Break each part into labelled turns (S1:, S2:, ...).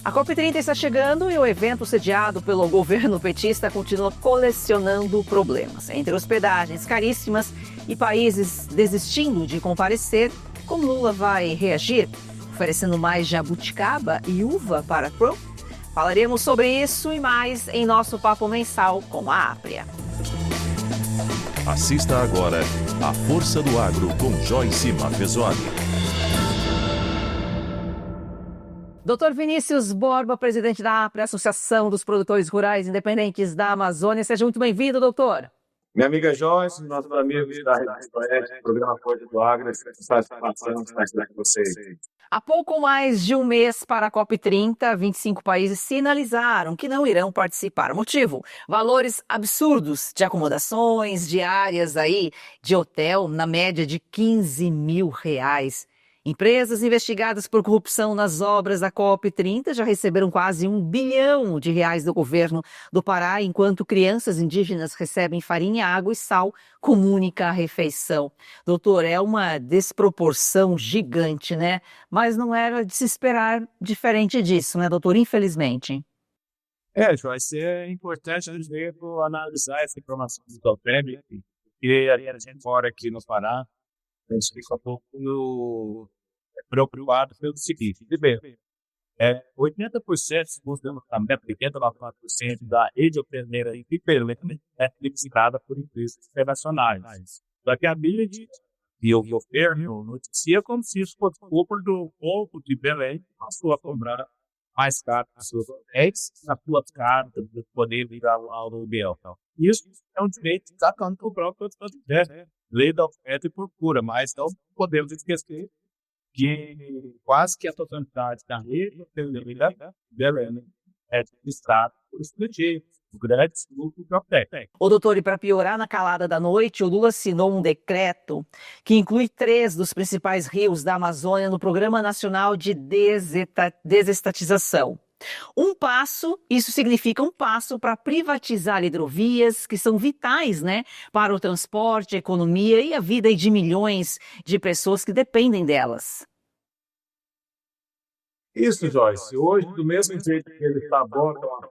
S1: A COP30 está chegando e o evento sediado pelo governo petista continua colecionando problemas. Entre hospedagens caríssimas e países desistindo de comparecer, como Lula vai reagir? Oferecendo mais jabuticaba e uva para Trump? Falaremos sobre isso e mais em nosso papo mensal com a Apria.
S2: Assista agora a Força do Agro com Joyce Mafezoli.
S1: Dr. Vinícius Borba, presidente da Apria, Associação dos Produtores Rurais Independentes da Amazônia. Seja muito bem-vindo, doutor.
S3: Minha amiga Joyce, nossos amigos da Revista Oeste, programa Força do Agro, satisfação estar aqui com vocês.
S1: Há pouco mais de um mês para a COP30, 25 países sinalizaram que não irão participar. Motivo? Valores absurdos de acomodações, diárias aí de hotel, na média de R$15 mil. Empresas investigadas por corrupção nas obras da COP30 já receberam quase R$1 bilhão do governo do Pará, enquanto crianças indígenas recebem farinha, água e sal como única refeição. Doutor, é uma desproporção gigante, né? Mas não era de se esperar diferente disso, né, doutor? Infelizmente.
S3: Joyce, é importante a gente analisar essa informação do COPEB, porque a gente mora aqui no Pará. A gente fica um pouco preocupado pelo seguinte: primeiro, 80%, segundo o levantamento, 89% da rede hoteleira em Piperlene é licitada por empresas internacionais. Só que a mídia e o governo noticia como se isso fosse culpa do povo de Belém, que passou a cobrar mais caro dos seus hotéis, na sua carta, para poder vir ao aluguel. Isso é um direito que está dando para o próprio lei da oferta e procura, mas não podemos esquecer que quase que a totalidade da rede hoteleira é administrada por estrangeiros, por grandes grupos de hotéis.
S1: Ô doutor, e para piorar na calada da noite, o Lula assinou um decreto que inclui 3 dos principais rios da Amazônia no Programa Nacional de Desestatização. Isso significa um passo para privatizar hidrovias que são vitais, né, para o transporte, a economia e a vida de milhões de pessoas que dependem delas.
S3: Isso, Joyce. Hoje, do mesmo jeito que eles sabotam a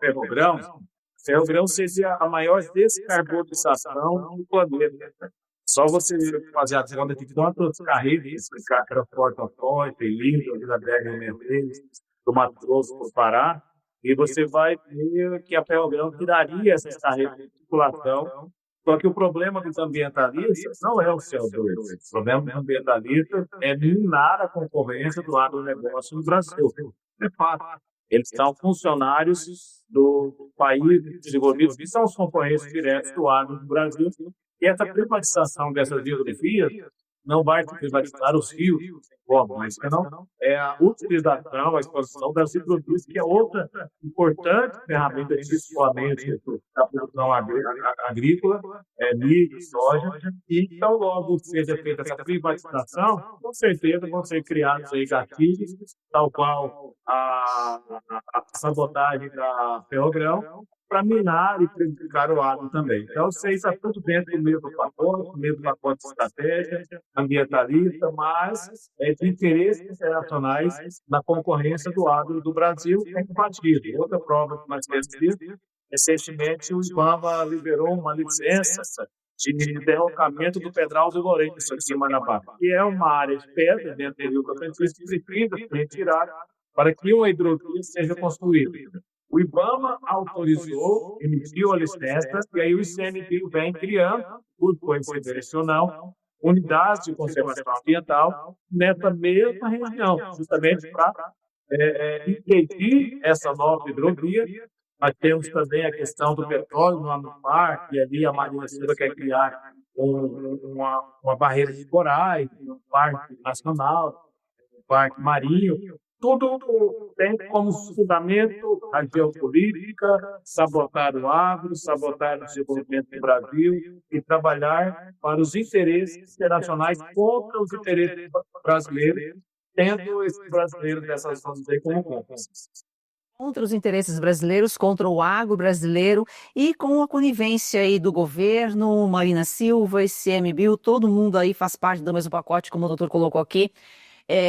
S3: Ferrogrão seria a maior descarbonização do planeta. Só você fazer a conta de quantos carris que transportam pó, tem lindo, da BR-163, do Mato Grosso para o Pará, e você vai ver que a Ferrogrão tiraria essas carreiras de circulação. Só que o problema dos ambientalistas não é o CO2. O problema dos ambientalistas é minar a concorrência do agronegócio no Brasil. É fato. Eles são funcionários do país desenvolvido, que são os concorrentes diretos do agro do Brasil. E essa privatização dessas hidrovias não vai privatizar os rios, mas não é a utilização, a expansão das hidrovias, que é outra importante ferramenta de escoamento da produção agrícola, milho, soja. E então, logo seja feita essa privatização, com certeza vão ser criados aí gatilhos, tal qual a sabotagem da Ferrogrão, para minar e prejudicar o agro também. Então, isso está tudo dentro do mesmo pacote de estratégia ambientalista, mas de interesses internacionais na concorrência do agro do Brasil é compatível. Outra prova que nós temos visto, recentemente o IBAMA liberou uma licença de derrocamento do Pedral do Lourenço, aqui em Manabá, que é uma área de pedra dentro do Rio Tocantins que precisa ser retirada para que uma hidrovia seja construída. O IBAMA autorizou, emitiu a licença, e aí o ICMBio vem criando, por coincidência direcional, unidades de conservação ambiental nessa mesma região, justamente para impedir essa nova hidrovia. Nós temos também a questão do petróleo no Amapá, e ali a Marina Silva quer criar uma barreira de corais, um parque nacional, um parque marinho. Tudo tem como fundamento a geopolítica, sabotar o agro, sabotar o desenvolvimento do Brasil e trabalhar para os interesses internacionais contra os interesses brasileiros, tendo esses brasileiros dessas zonas aí como cúmplices.
S1: Contra os interesses brasileiros, contra o agro brasileiro e com a conivência aí do governo, Marina Silva, ICMBio, todo mundo aí faz parte do mesmo pacote, como o doutor colocou aqui.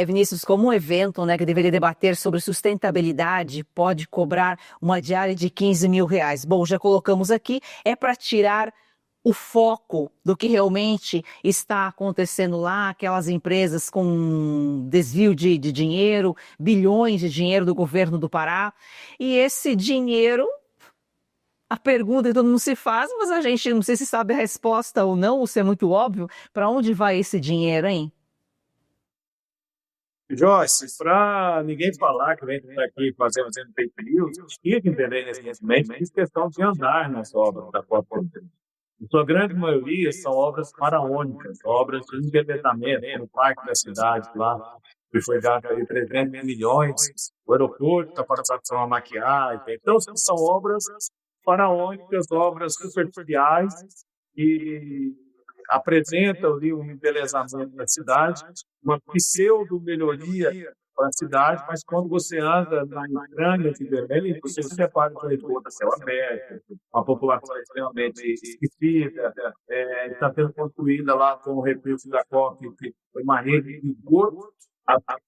S1: Vinícius, como um evento, né, que deveria debater sobre sustentabilidade pode cobrar uma diária de R$ 15.000? Bom, já colocamos aqui, é para tirar o foco do que realmente está acontecendo lá, aquelas empresas com desvio de dinheiro, bilhões de dinheiro do governo do Pará. E esse dinheiro, a pergunta que todo mundo se faz, mas a gente não sei se sabe a resposta ou não, ou se é muito óbvio, para onde vai esse dinheiro, hein?
S3: Joyce, para ninguém falar que vem aqui fazendo fake news, tinha que entender recentemente que é questão de andar nas obras da COP30. Em sua grande maioria são obras faraônicas, obras de endividamento, como o Parque da Cidade lá, que foi gasto aí 300 milhões, o aeroporto está para fazer uma maquiagem. Então, são obras faraônicas, obras superficiais que apresentam ali um embelezamento da cidade, uma pseudo-melhoria para a cidade, mas quando você anda na entrância de Belém, você se separa de um esgoto a céu aberto, uma população extremamente esquecida, está sendo construída lá com o recurso da COP, uma rede de esgoto,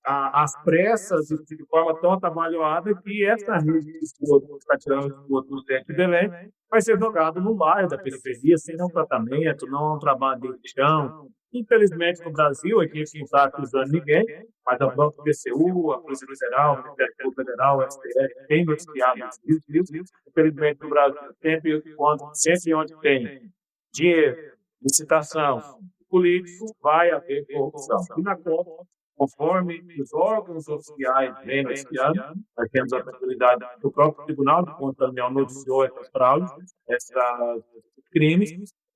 S3: às pressas, de forma tão atabalhoada que essa rede de esgoto que está tirando o esgoto do centro de Belém vai ser jogado no bairro da periferia, sem nenhum tratamento, não um trabalho de chão. Infelizmente, no Brasil, aqui não está acusando ninguém, mas a própria PCU, a Polícia Federal, o Ministério Público Federal, o STF, tem noticiado isso. Infelizmente, no Brasil, sempre onde tem dinheiro, licitação, político, vai haver corrupção. E na COP, conforme os órgãos oficiais vêm noticiando, nós temos a possibilidade do próprio Tribunal de Contas da União noticiou essas fraudes, esses crimes,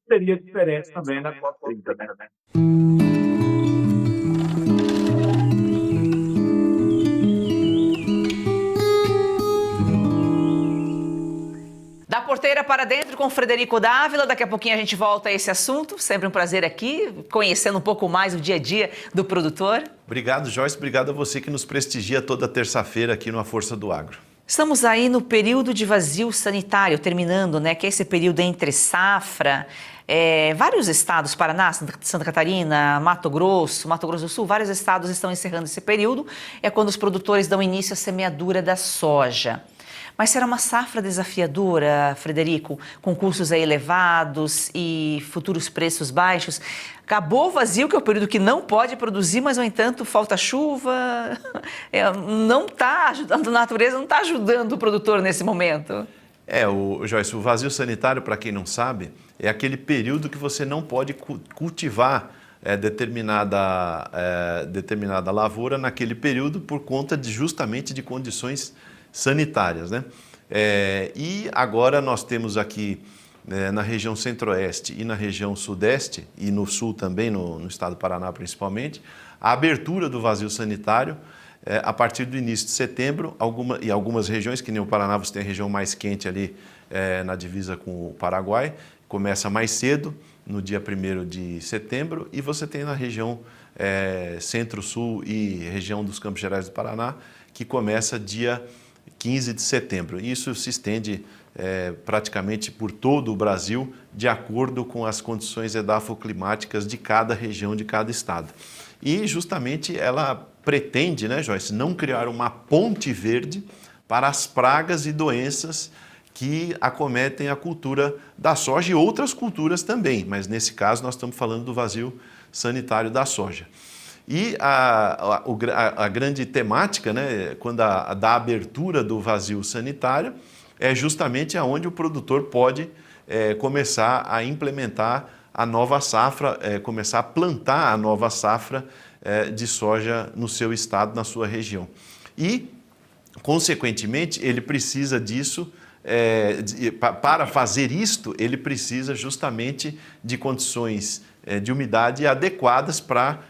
S3: seria diferente também na COP30. Né?
S1: Da porteira para dentro com Frederico Dávila. Daqui a pouquinho a gente volta a esse assunto. Sempre um prazer aqui, conhecendo um pouco mais o dia a dia do produtor.
S4: Obrigado, Joyce. Obrigado a você que nos prestigia toda terça-feira aqui no A Força do Agro.
S1: Estamos aí no período de vazio sanitário, terminando, né? Que é esse período entre safra. Vários estados, Paraná, Santa Catarina, Mato Grosso do Sul, vários estados estão encerrando esse período. É quando os produtores dão início à semeadura da soja. Mas será uma safra desafiadora, Frederico, com custos aí elevados e futuros preços baixos. Acabou o vazio, que é o período que não pode produzir, mas, no entanto, falta chuva. Não está ajudando, a natureza não está ajudando o produtor nesse momento.
S4: Joyce, o vazio sanitário, para quem não sabe, é aquele período que você não pode cultivar determinada lavoura naquele período por conta justamente de condições sanitárias, né? E agora nós temos aqui na região centro-oeste e na região sudeste, e no sul também, no estado do Paraná principalmente, a abertura do vazio sanitário a partir do início de setembro, algumas regiões, que nem o Paraná, você tem a região mais quente ali na divisa com o Paraguai, começa mais cedo, no dia 1º de setembro, e você tem na região centro-sul e região dos Campos Gerais do Paraná, que começa dia 15 de setembro. Isso se estende praticamente por todo o Brasil, de acordo com as condições edafoclimáticas de cada região, de cada estado. E justamente ela pretende, né, Joyce, não criar uma ponte verde para as pragas e doenças que acometem a cultura da soja e outras culturas também, mas nesse caso nós estamos falando do vazio sanitário da soja. E a grande temática, né, da abertura do vazio sanitário, é justamente aonde o produtor pode começar a implementar a nova safra, começar a plantar a nova safra de soja no seu estado, na sua região. E, consequentemente, ele precisa disso, para fazer isto, ele precisa justamente de condições de umidade adequadas para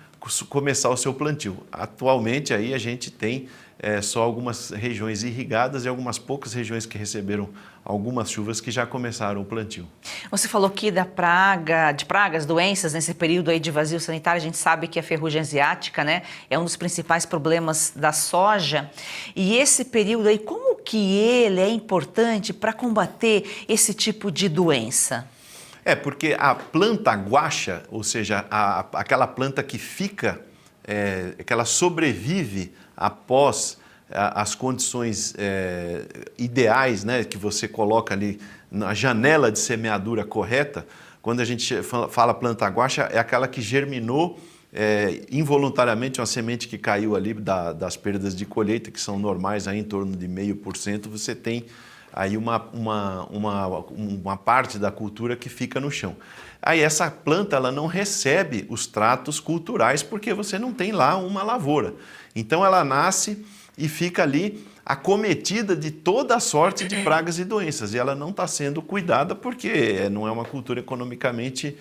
S4: começar o seu plantio. Atualmente aí a gente tem só algumas regiões irrigadas e algumas poucas regiões que receberam algumas chuvas que já começaram o plantio.
S1: Você falou aqui de pragas, doenças nesse período aí de vazio sanitário. A gente sabe que a ferrugem asiática, né, é um dos principais problemas da soja. E esse período aí, como que ele é importante para combater esse tipo de doença?
S4: Porque a planta guaxa, ou seja, aquela planta que fica que ela sobrevive após as condições ideais, né, que você coloca ali na janela de semeadura correta. Quando a gente fala planta guaxa, é aquela que germinou involuntariamente, uma semente que caiu ali das perdas de colheita, que são normais, aí em torno de 0,5%, você tem aí uma parte da cultura que fica no chão. Aí essa planta ela não recebe os tratos culturais porque você não tem lá uma lavoura. Então ela nasce e fica ali acometida de toda a sorte de pragas e doenças. E ela não está sendo cuidada porque não é uma cultura economicamente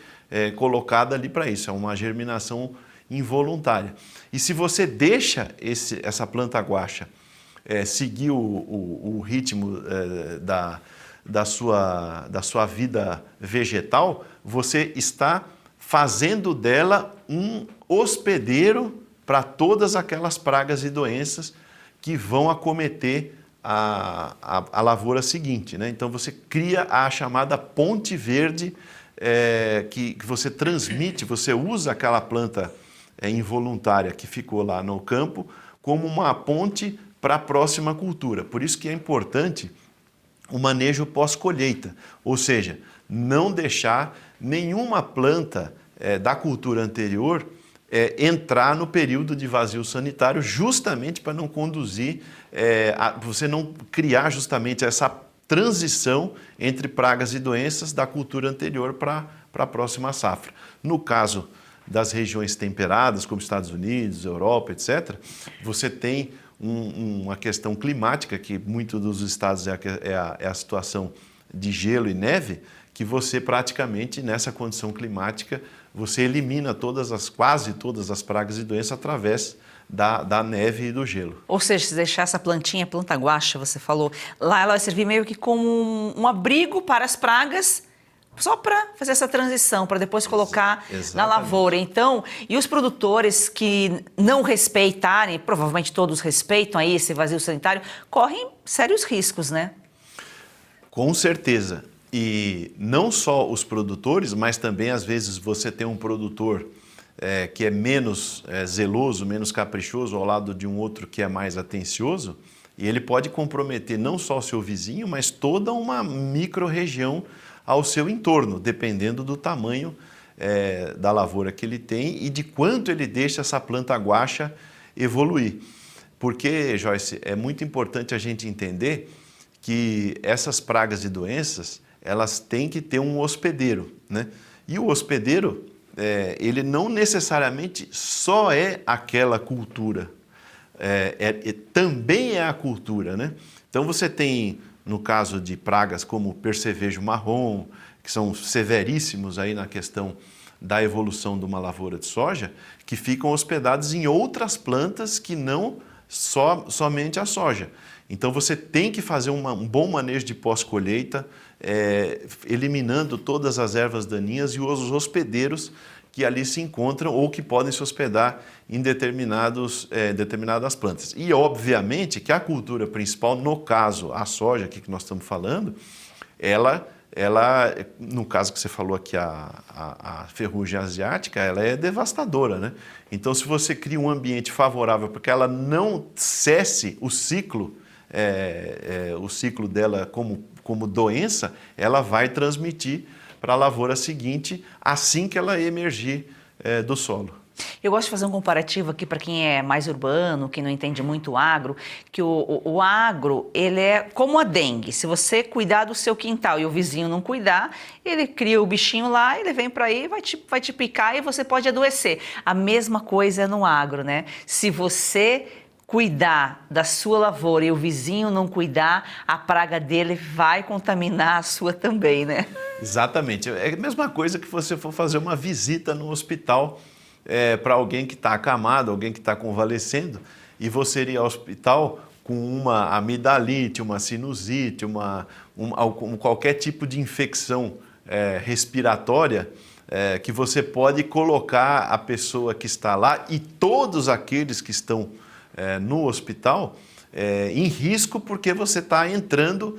S4: colocada ali para isso. É uma germinação involuntária. E se você deixa essa planta guaxa seguir o ritmo da sua vida vegetal, você está fazendo dela um hospedeiro para todas aquelas pragas e doenças que vão acometer a lavoura seguinte, né? Então você cria a chamada ponte verde que você transmite, você usa aquela planta involuntária que ficou lá no campo como uma ponte para a próxima cultura. Por isso que é importante o manejo pós-colheita, ou seja, não deixar nenhuma planta da cultura anterior entrar no período de vazio sanitário, justamente para não conduzir, você não criar justamente essa transição entre pragas e doenças da cultura anterior para a próxima safra. No caso das regiões temperadas, como Estados Unidos, Europa, etc., você tem uma questão climática, que muitos dos estados é a situação de gelo e neve, que você praticamente, nessa condição climática, você elimina quase todas as pragas e doenças através da neve e do gelo.
S1: Ou seja, se deixar essa planta guaxa, você falou, lá ela vai servir meio que como um abrigo para as pragas, só para fazer essa transição, para depois colocar na lavoura. Então, e os produtores que não respeitarem, provavelmente todos respeitam aí esse vazio sanitário, correm sérios riscos, né?
S4: Com certeza. E não só os produtores, mas também às vezes você tem um produtor que é menos zeloso, menos caprichoso ao lado de um outro que é mais atencioso, e ele pode comprometer não só o seu vizinho, mas toda uma micro-região ao seu entorno, dependendo do tamanho da lavoura que ele tem e de quanto ele deixa essa planta guaxa evoluir. Porque, Joyce, é muito importante a gente entender que essas pragas e doenças, elas têm que ter um hospedeiro, né? E o hospedeiro, ele não necessariamente só é aquela cultura, também é a cultura, né? Então você tem, no caso de pragas como percevejo marrom, que são severíssimos aí na questão da evolução de uma lavoura de soja, que ficam hospedados em outras plantas que não somente a soja. Então você tem que fazer um bom manejo de pós-colheita, eliminando todas as ervas daninhas e os hospedeiros que ali se encontram ou que podem se hospedar em determinadas plantas. E obviamente que a cultura principal, no caso a soja aqui que nós estamos falando, ela no caso que você falou aqui, a ferrugem asiática, ela é devastadora, né? Então se você cria um ambiente favorável para que ela não cesse o ciclo dela como doença, ela vai transmitir para a lavoura seguinte assim que ela emergir do solo.
S1: Eu gosto de fazer um comparativo aqui para quem é mais urbano, que não entende muito o agro, que o agro, ele é como a dengue. Se você cuidar do seu quintal e o vizinho não cuidar, ele cria o bichinho lá, ele vem para aí, vai te picar e você pode adoecer. A mesma coisa é no agro, né? Se você cuidar da sua lavoura e o vizinho não cuidar, a praga dele vai contaminar a sua também, né?
S4: Exatamente. É a mesma coisa que você for fazer uma visita no hospital para alguém que está acamado, alguém que está convalescendo, e você ir ao hospital com uma amidalite, uma sinusite, qualquer tipo de infecção respiratória, que você pode colocar a pessoa que está lá e todos aqueles que estão no hospital em risco, porque você está entrando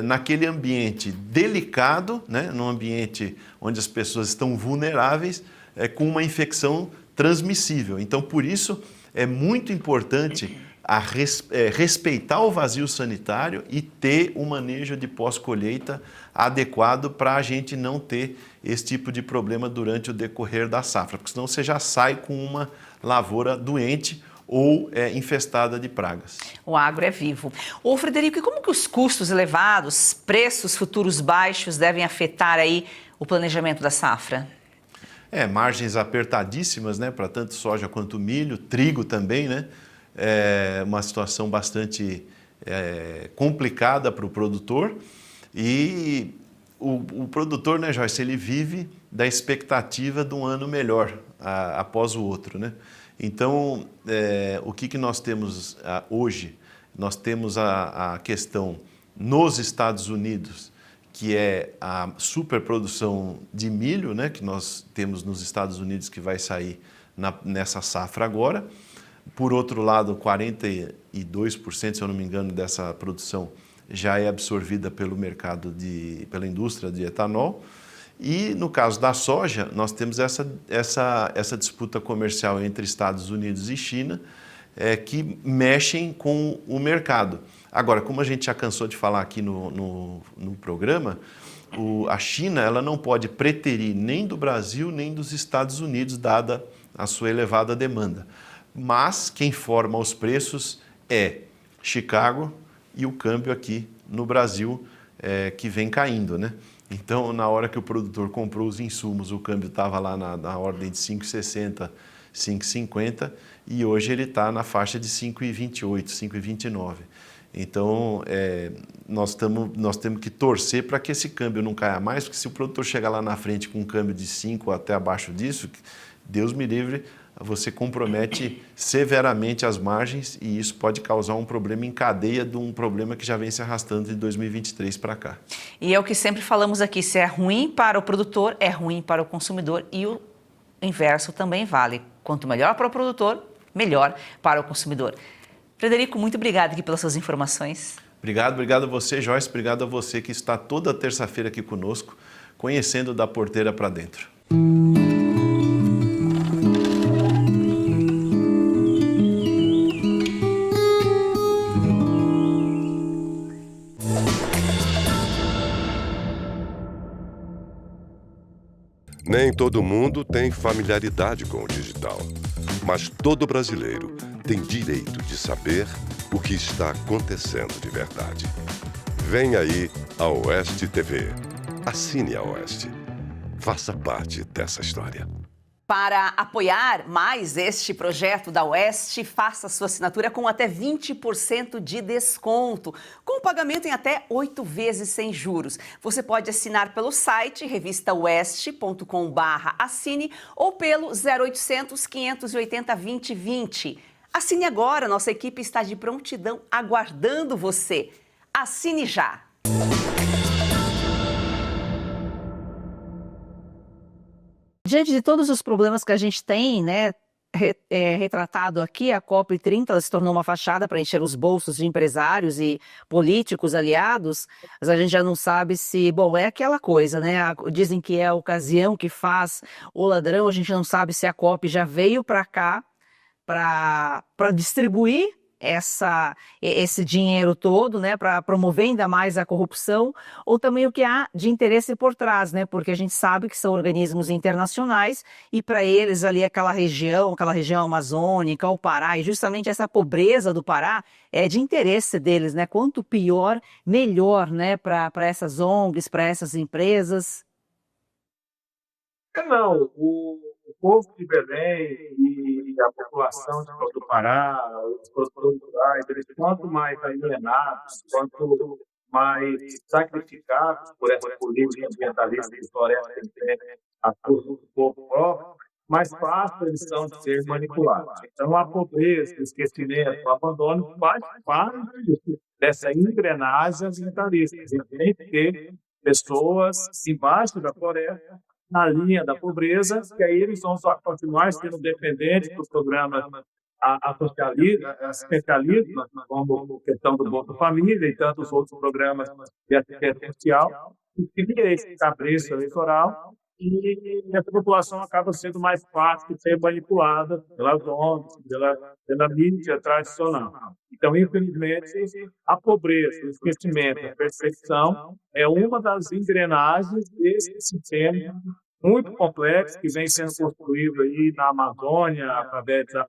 S4: naquele ambiente delicado, né, num ambiente onde as pessoas estão vulneráveis, com uma infecção transmissível. Então, por isso, é muito importante respeitar o vazio sanitário e ter um manejo de pós-colheita adequado para a gente não ter esse tipo de problema durante o decorrer da safra, porque senão você já sai com uma lavoura doente ou infestada de pragas.
S1: O agro é vivo. Ô Frederico, e como que os custos elevados, preços futuros baixos devem afetar aí o planejamento da safra?
S4: Margens apertadíssimas, né, para tanto soja quanto milho, trigo também, né? É uma situação bastante complicada para o produtor e o produtor, né, Joyce, ele vive da expectativa de um ano melhor após o outro, né? Então, o que nós temos hoje? Nós temos a questão nos Estados Unidos, que é a superprodução de milho, né, que nós temos nos Estados Unidos, que vai sair nessa safra agora. Por outro lado, 42%, se eu não me engano, dessa produção já é absorvida pelo mercado, pela indústria de etanol. E no caso da soja, nós temos essa disputa comercial entre Estados Unidos e China, que mexem com o mercado. Agora, como a gente já cansou de falar aqui no programa, a China ela não pode preterir nem do Brasil nem dos Estados Unidos, dada a sua elevada demanda. Mas quem forma os preços é Chicago e o câmbio aqui no Brasil, que vem caindo, né? Então, na hora que o produtor comprou os insumos, o câmbio estava lá na ordem de 5,60, 5,50 e hoje ele está na faixa de 5,28, 5,29. Então, nós temos que torcer para que esse câmbio não caia mais, porque se o produtor chegar lá na frente com um câmbio de 5 até abaixo disso, Deus me livre, você compromete severamente as margens e isso pode causar um problema em cadeia de um problema que já vem se arrastando de 2023 para cá. E
S1: é o que sempre falamos aqui, se é ruim para o produtor, é ruim para o consumidor e o inverso também vale. Quanto melhor para o produtor, melhor para o consumidor. Frederico, muito obrigado aqui pelas suas informações.
S4: Obrigado a você, Joyce, obrigado a você que está toda terça-feira aqui conosco, conhecendo da porteira para dentro.
S5: Nem todo mundo tem familiaridade com o digital, mas todo brasileiro tem direito de saber o que está acontecendo de verdade. Vem aí a Oeste TV. Assine a Oeste. Faça parte dessa história.
S1: Para apoiar mais este projeto da Oeste, faça sua assinatura com até 20% de desconto, com pagamento em até 8 vezes sem juros. Você pode assinar pelo site revistaoeste.com/assine ou pelo 0800 580 2020. Assine agora, nossa equipe está de prontidão aguardando você. Assine já! Diante de todos os problemas que a gente tem, né, retratado aqui, a COP30 ela se tornou uma fachada para encher os bolsos de empresários e políticos aliados, mas a gente já não sabe se, é aquela coisa, né, dizem que é a ocasião que faz o ladrão, a gente não sabe se a COP já veio para cá para distribuir esse dinheiro todo, né, para promover ainda mais a corrupção, ou também o que há de interesse por trás, né, porque a gente sabe que são organismos internacionais e para eles ali aquela região amazônica, o Pará, e justamente essa pobreza do Pará é de interesse deles, né, quanto pior, melhor, né, para essas ONGs, para essas empresas.
S3: Não, o povo de Belém e a população do Pará, os produtores rurais, eles quanto mais alienados, quanto mais sacrificados por essa política ambientalista de floresta que tem a força do povo próprio, mais fácil eles são de ser manipulados. Então, a pobreza, o esquecimento, o abandono faz parte dessa engrenagem ambientalista. A gente tem que ter pessoas embaixo da floresta, na linha da pobreza, que aí eles vão só continuar sendo dependentes dos programas especialistas, como a questão do Bolsa Família e tantos outros programas de assistência social, e cria esse cabresto eleitoral e essa população acaba sendo mais fácil de ser manipulada pelas ONGs, pela mídia tradicional. Então, infelizmente, a pobreza, o esquecimento, a perseguição é uma das engrenagens desse sistema muito complexo que vem sendo construído aí na Amazônia, através da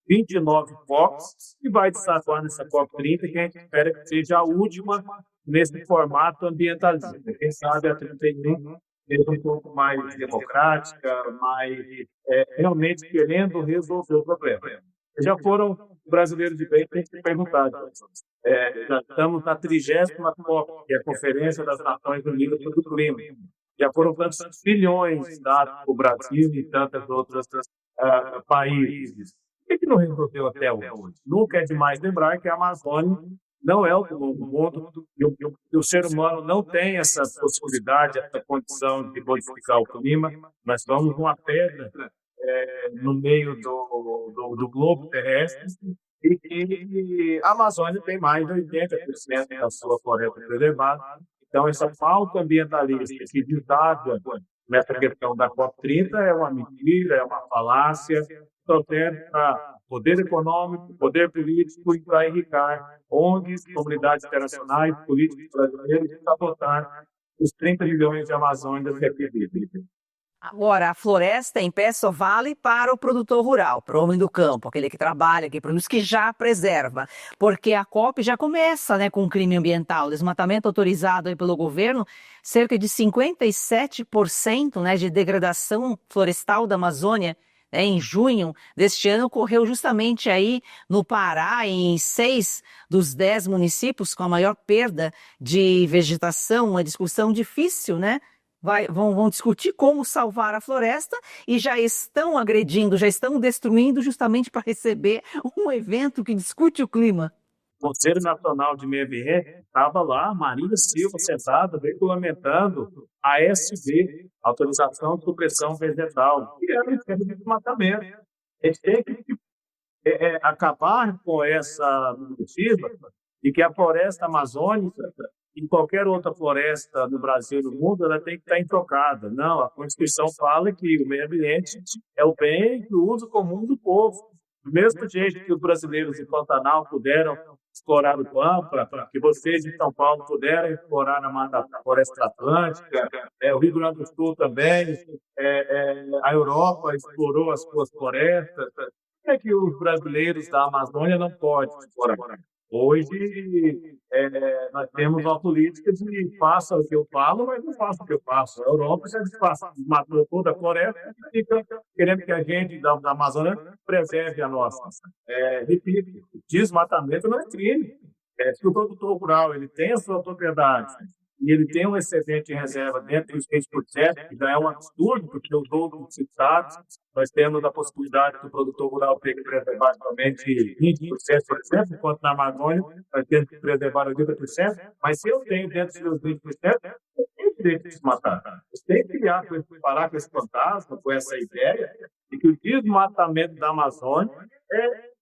S3: 29 COPs, e vai desaguar nessa COP30, que a gente espera que seja a última nesse formato ambientalista. Quem sabe a 31 seja um pouco mais democrática, mais realmente querendo resolver o problema. Já foram brasileiros de bem, tem que se perguntar. Já estamos na 30ª COP, que é a Conferência das Nações Unidas sobre o Clima. Já foram tantos bilhões dados para o Brasil e tantos outros países. Por que não resolveu até hoje? Nunca é demais lembrar que a Amazônia não é o mundo e o ser humano não tem essa possibilidade, essa condição de modificar o clima. Nós somos uma pedra no meio do globo terrestre e que a Amazônia tem mais de 80% da sua floresta preservada. Então, essa pauta ambientalista que deságua nessa questão da COP30 é uma mentira, é uma falácia, só serve para poder econômico, poder político e para enricar ONGs, comunidades internacionais, políticos brasileiros e sabotar os 30 milhões de amazônidas que aqui vivem.
S1: Agora, a floresta em pé só vale para o produtor rural, para o homem do campo, aquele que trabalha, que produz, que já preserva. Porque a COP já começa, né, com um crime ambiental. Desmatamento autorizado aí pelo governo, cerca de 57%, né, de degradação florestal da Amazônia. Em junho deste ano, ocorreu justamente aí no Pará, em 6 dos 10 municípios com a maior perda de vegetação, uma discussão difícil, né? Vão discutir como salvar a floresta e já estão agredindo, já estão destruindo justamente para receber um evento que discute o clima.
S3: O Conselho Nacional de Meio Ambiente estava lá, Marina Silva sentada, regulamentando a ASV, Autorização de Supressão Vegetal, que era um esquema de desmatamento. A gente tem que acabar com essa narrativa de que a floresta amazônica e qualquer outra floresta no Brasil e no mundo, ela tem que estar intocada. Não, a Constituição fala que o meio ambiente é o bem do uso comum do povo. Do mesmo jeito que os brasileiros de Pantanal puderam explorar o Pampa, que vocês de São Paulo puderam explorar na Floresta Atlântica, o Rio Grande do Sul também, a Europa explorou as suas florestas. Por que é que os brasileiros da Amazônia não podem explorar? Hoje, nós temos uma política de faça o que eu falo, mas não faça o que eu faço. A Europa já matou toda a floresta e fica querendo que a gente da Amazônia preserve a nossa. Repito, desmatamento não é crime. Se o produtor rural ele tem a sua propriedade e ele tem um excedente em reserva dentro dos 6%, que já é um absurdo, porque os outros estados, nós temos a possibilidade do produtor rural ter que preservar somente 20%, por exemplo, enquanto na Amazônia nós temos que preservar 80%, mas se eu tenho dentro dos 20%, eu tenho direito de desmatar. Eu tenho que parar com esse fantasma, com essa ideia de que o desmatamento da Amazônia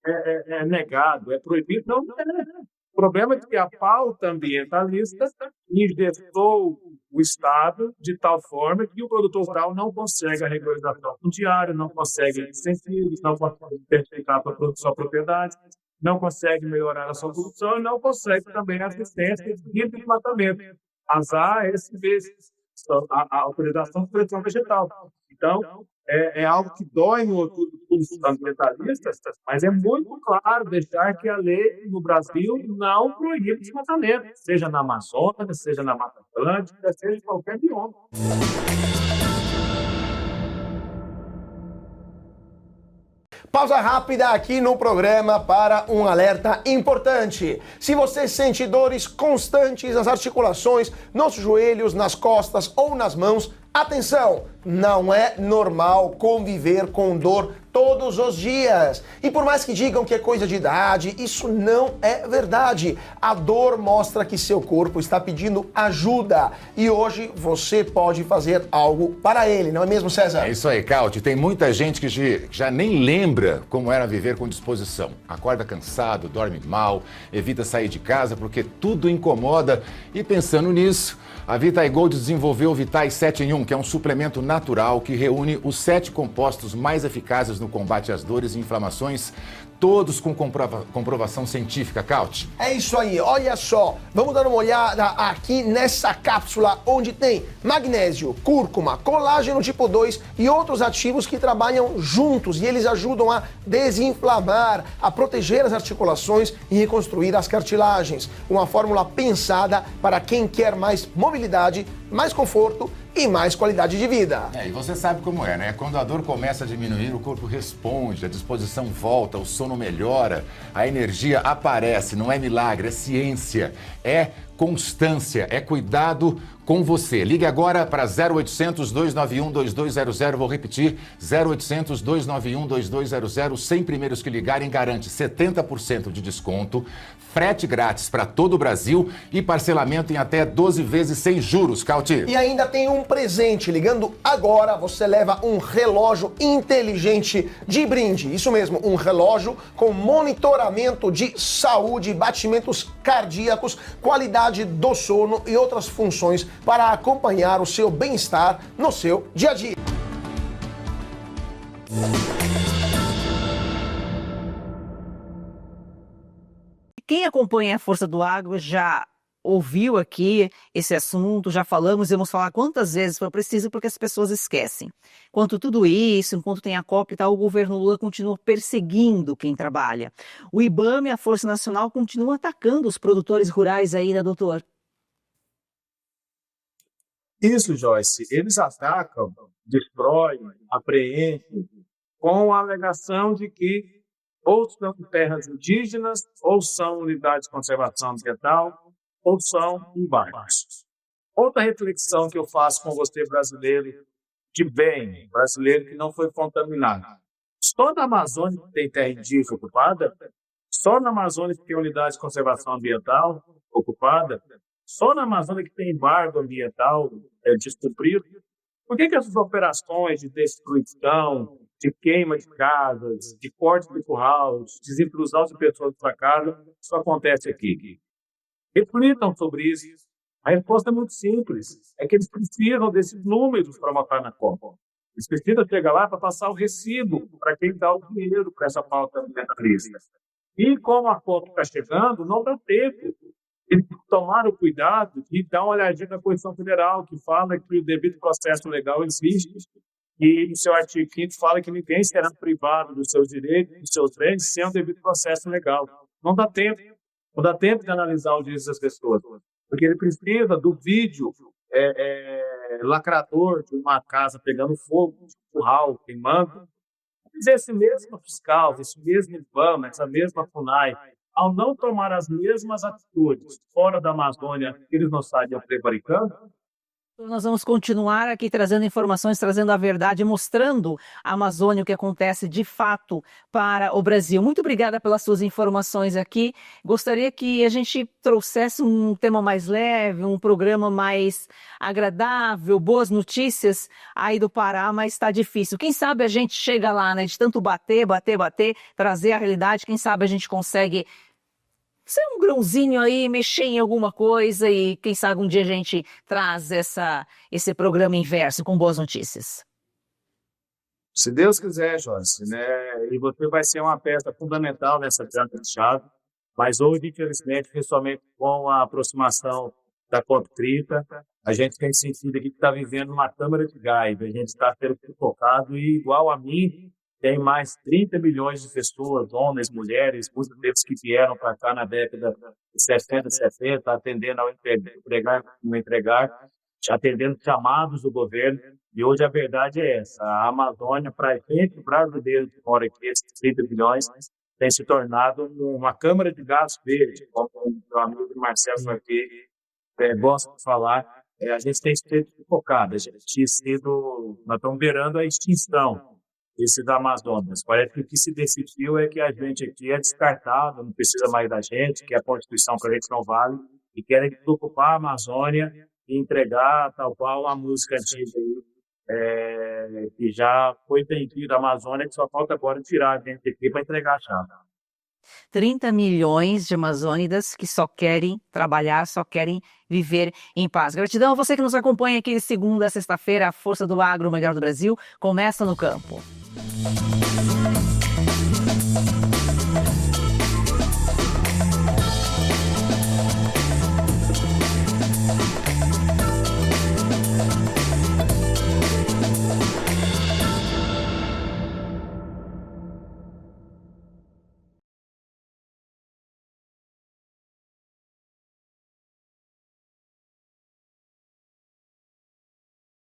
S3: é negado, é proibido. Não é. O problema é que a pauta ambientalista injetou o Estado de tal forma que o produtor rural não consegue a regularização fundiária, não consegue incentivos, não consegue certificar a sua propriedade, não consegue melhorar a sua produção e não consegue também a assistência de desmatamento. As ASVs, a autorização de supressão vegetal. Então, é algo que dói no orgulho dos ambientalistas, mas é muito claro deixar que a lei no Brasil não proíbe desmatamento, seja na Amazônia, seja na Mata Atlântica, seja em qualquer bioma.
S6: Pausa rápida aqui no programa para um alerta importante. Se você sente dores constantes nas articulações, nos joelhos, nas costas ou nas mãos, atenção! Não é normal conviver com dor todos os dias. E por mais que digam que é coisa de idade, isso não é verdade. A dor mostra que seu corpo está pedindo ajuda e hoje você pode fazer algo para ele, não é mesmo, César?
S7: É isso aí, Caute. Tem muita gente que já nem lembra como era viver com disposição. Acorda cansado, dorme mal, evita sair de casa porque tudo incomoda. E pensando nisso, a Vitae Gold desenvolveu o Vitae 7 em 1, que é um suplemento natural que reúne os 7 compostos mais eficazes no combate às dores e inflamações, todos com comprovação científica, Caute.
S6: É isso aí, olha só, vamos dar uma olhada aqui nessa cápsula onde tem magnésio, cúrcuma, colágeno tipo 2 e outros ativos que trabalham juntos e eles ajudam a desinflamar, a proteger as articulações e reconstruir as cartilagens. Uma fórmula pensada para quem quer mais mobilidade, mais conforto e mais qualidade de vida.
S7: E você sabe como é, né? Quando a dor começa a diminuir, o corpo responde, a disposição volta, o sono melhora, a energia aparece. Não é milagre, é ciência, é constância, é cuidado com você. Ligue agora para 0800 291 2200, vou repetir, 0800 291 2200, 100 primeiros que ligarem garante 70% de desconto, frete grátis para todo o Brasil e parcelamento em até 12 vezes sem juros, Cauti.
S6: E ainda tem um presente, ligando agora você leva um relógio inteligente de brinde, isso mesmo, um relógio com monitoramento de saúde, batimentos cardíacos, qualidade do sono e outras funções para acompanhar o seu bem-estar no seu dia a dia.
S1: Quem acompanha a Força do Agro já ouviu aqui esse assunto, já falamos e vamos falar quantas vezes for preciso, porque as pessoas esquecem. Enquanto tudo isso, enquanto tem a COP e tal, o governo Lula continua perseguindo quem trabalha. O IBAMA e a Força Nacional continuam atacando os produtores rurais aí, né, doutor?
S3: Isso, Joyce. Eles atacam, destroem, apreendem, com a alegação de que ou são terras indígenas, ou são unidades de conservação ambiental, ou são embargos. Outra reflexão que eu faço com você, brasileiro de bem, brasileiro que não foi contaminado. Só na Amazônia que tem terra indígena ocupada? Só na Amazônia que tem unidade de conservação ambiental ocupada? Só na Amazônia que tem embargo ambiental descumprido? Por que essas operações de destruição, de queima de casas, de corte de curral, de desintrusão de pessoas para casa, só acontece aqui? Reflitam sobre isso. A resposta é muito simples. É que eles precisam desses números para matar na Copa. Eles precisam chegar lá para passar o recibo para quem dá o dinheiro para essa pauta ambientalista. E como a Copa está chegando, não dá tempo. Eles tomaram cuidado de dar uma olhadinha na Constituição Federal, que fala que o devido processo legal existe. E o seu artigo 5º fala que ninguém será privado dos seus direitos, dos seus bens, sem um devido processo legal. Não dá tempo. Não dá tempo de analisar o direito das pessoas. Porque ele precisa do vídeo lacrador de uma casa pegando fogo, de um curral queimando. Mas esse mesmo fiscal, esse mesmo IBAMA, essa mesma FUNAI, ao não tomar as mesmas atitudes fora da Amazônia, eles não estariam prevaricando.
S1: Nós vamos continuar aqui trazendo informações, trazendo a verdade, mostrando a Amazônia, o que acontece de fato para o Brasil. Muito obrigada pelas suas informações aqui. Gostaria que a gente trouxesse um tema mais leve, um programa mais agradável, boas notícias aí do Pará, mas está difícil. Quem sabe a gente chega lá, né? De tanto bater, trazer a realidade, quem sabe a gente consegue ser um grãozinho aí, mexer em alguma coisa e quem sabe um dia a gente traz esse programa inverso com boas notícias.
S3: Se Deus quiser, Joyce, né? E você vai ser uma peça fundamental nessa chave. Mas hoje, infelizmente, principalmente com a aproximação da COP30, a gente tem sentido aqui que está vivendo uma câmara de gás. A gente está sendo focado e, igual a mim, tem mais 30 milhões de pessoas, homens, mulheres, muitos deles que vieram para cá na década de 60, 70, atendendo ao entregar, atendendo chamados do governo. E hoje a verdade é essa. A Amazônia, para a gente brasileiro que mora aqui, esses 30 milhões, tem se tornado uma câmara de gás verde, como o meu amigo Marcelo aqui gosta de falar. A gente tem sido focado, nós estamos beirando a extinção. esses Amazonas. Parece que o que se decidiu é que a gente aqui é descartado, não precisa mais da gente, que a Constituição para a gente não vale, e querem ocupar a Amazônia e entregar tal qual a música antiga aí, que já foi vendida a Amazônia, que só falta agora tirar a gente aqui para entregar a chave.
S1: 30 milhões de amazônidas que só querem trabalhar, só querem viver em paz. Gratidão a você que nos acompanha aqui de segunda a sexta-feira. A Força do Agro, o melhor do Brasil, começa no campo.